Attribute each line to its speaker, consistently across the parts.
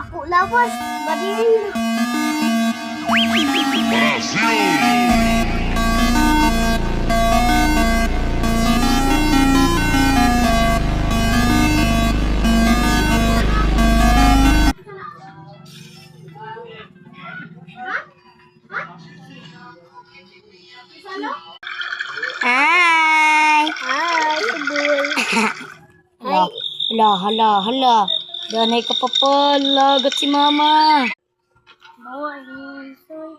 Speaker 1: Ako lawas, badin.
Speaker 2: Hi!
Speaker 1: Hi, boy.
Speaker 2: Hala, hala, hala, hala. Danay ka pa pala. Lagat si mama.
Speaker 1: Bawa yun, soy.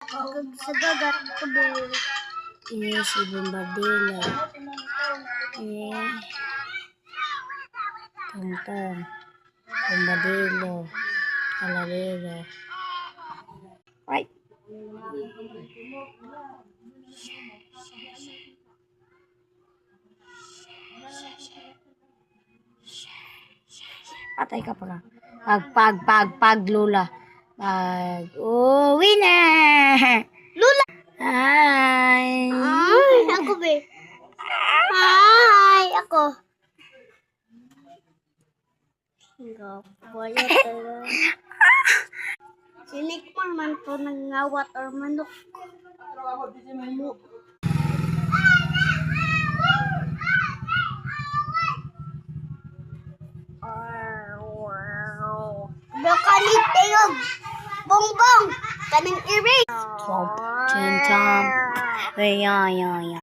Speaker 1: Kag sa dagat ka, boy.
Speaker 2: Yes, si Bombardino. Yeah. Tong-tong. Bombardino. Alalelo. Right. Patay ka pala. Pag, Lola. Uwi na!
Speaker 1: Lula!
Speaker 2: Hi!
Speaker 1: Ay, ako, be. Hi, ako. Kaya talaga. Sinikman man to ng ngawat or manok. Bakalit tayo. Bongbong. Kaning iri.
Speaker 2: Chom, chom, chom. Yeah, yeah, yeah.